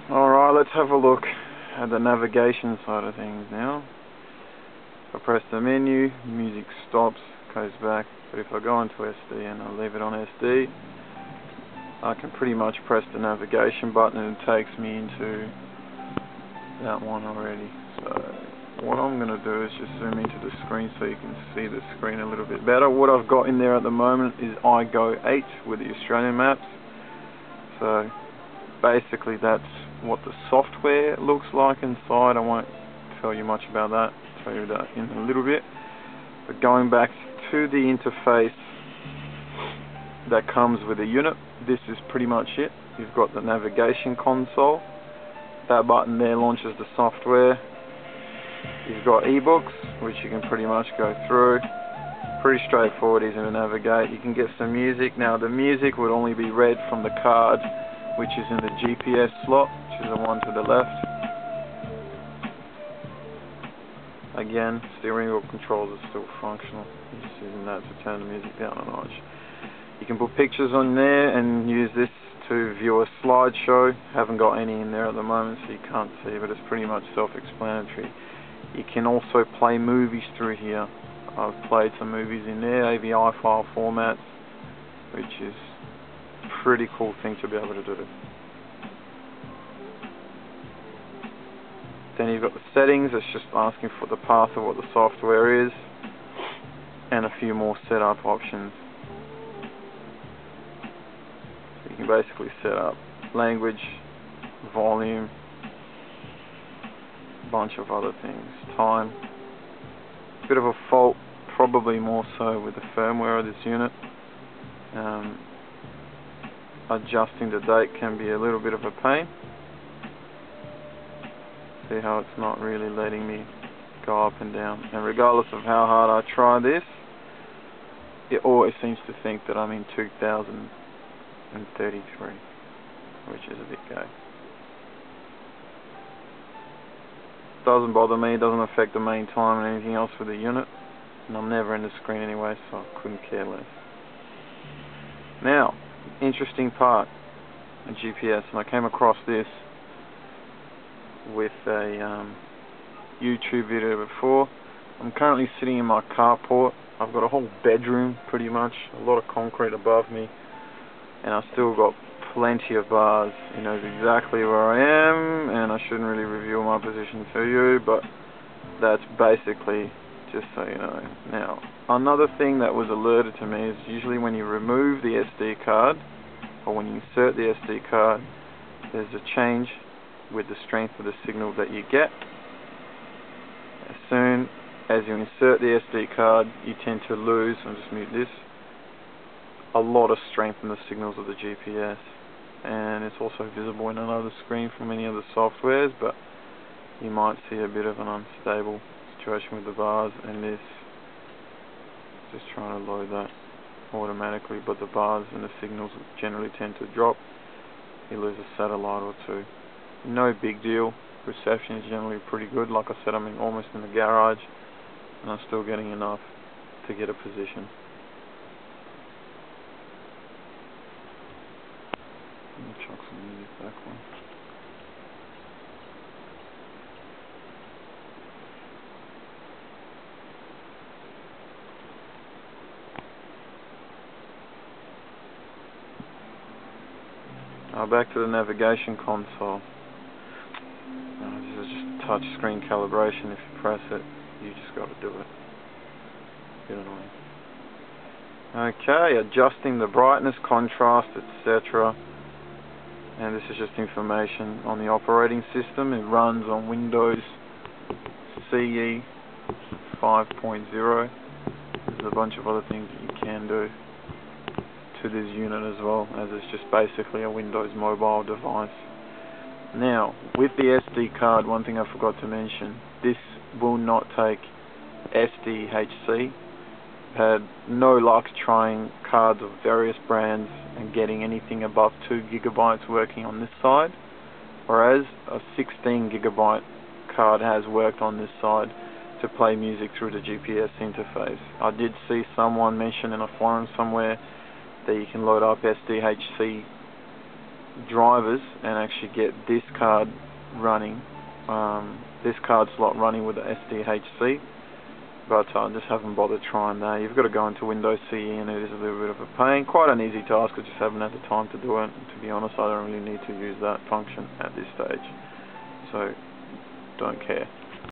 Alright, let's have a look at the navigation side of things now. If I press the menu, music stops, goes back, but if I go into SD and I leave it on SD, I can pretty much press the navigation button and it takes me into that one already. So what I'm going to do is just zoom into the screen so you can see the screen a little bit better. What I've got in there at the moment is iGo8 with the Australian maps. So basically that's what the software looks like inside. I won't tell you much about that, I'll tell you that in a little bit. But going back to the interface that comes with the unit, this is pretty much it. You've got the navigation console. That button there launches the software. You've got ebooks, which you can pretty much go through. Pretty straightforward, easy to navigate. You can get some music. Now the music would only be read from the card, which is in the GPS slot, which is the one to the left. Again, steering wheel controls are still functional. I'm just using that to turn the music down a notch. You can put pictures on there and use this to view a slideshow. Haven't got any in there at the moment, so you can't see, but it's pretty much self-explanatory. You can also play movies through here. I've played some movies in there, AVI file formats, which is a pretty cool thing to be able to do. Then you've got the settings. It's just asking for the path of what the software is, and a few more setup options. So you can basically set up language, volume, a bunch of other things, time. Bit of a fault, probably more so with the firmware of this unit. Adjusting the date can be a little bit of a pain. See how it's not really letting me go up and down, and regardless of how hard I try this, it always seems to think that I'm in 2033, which is a bit gay. Doesn't bother me, doesn't affect the main time and anything else with the unit, and I'm never in the screen anyway, so I couldn't care less. Now, interesting part, a GPS, and I came across this with a YouTube video before. I'm currently sitting in my carport. I've got a whole bedroom pretty much, a lot of concrete above me, and I've still got plenty of bars. He knows exactly where I am, and I shouldn't really reveal my position to you, but that's basically just so you know. Now, another thing that was alerted to me is usually when you remove the SD card, or when you insert the SD card, there's a change with the strength of the signal that you get. As soon as you insert the SD card, you tend to lose, I'll just mute this, a lot of strength in the signals of the GPS. And it's also visible in another screen from any other softwares, but you might see a bit of an unstable situation with the bars, and this, just trying to load that automatically, but the bars and the signals generally tend to drop. You lose a satellite or two. No big deal. Reception is generally pretty good. Like I said, I'm almost in the garage, and I'm still getting enough to get a position. Let me chuck some music back on. Now back to the navigation console. This is just touch screen calibration. If you press it, you just got to do it. Bit annoying. Okay, adjusting the brightness, contrast, etc. And this is just information on the operating system. It runs on Windows CE 5.0. There's a bunch of other things that you can do to this unit as well, as it's just basically a Windows mobile device. Now, with the SD card, one thing I forgot to mention, this will not take SDHC. Had no luck trying cards of various brands and getting anything above 2 GB working on this side, whereas a 16 GB card has worked on this side to play music through the GPS interface. I did see someone mention in a forum somewhere that you can load up SDHC drivers and actually get this card running, this card slot running with the SDHC, but I just haven't bothered trying that. You've got to go into Windows CE and it is a little bit of a pain. Quite an easy task, I just haven't had the time to do it. To be honest, I don't really need to use that function at this stage, so don't care.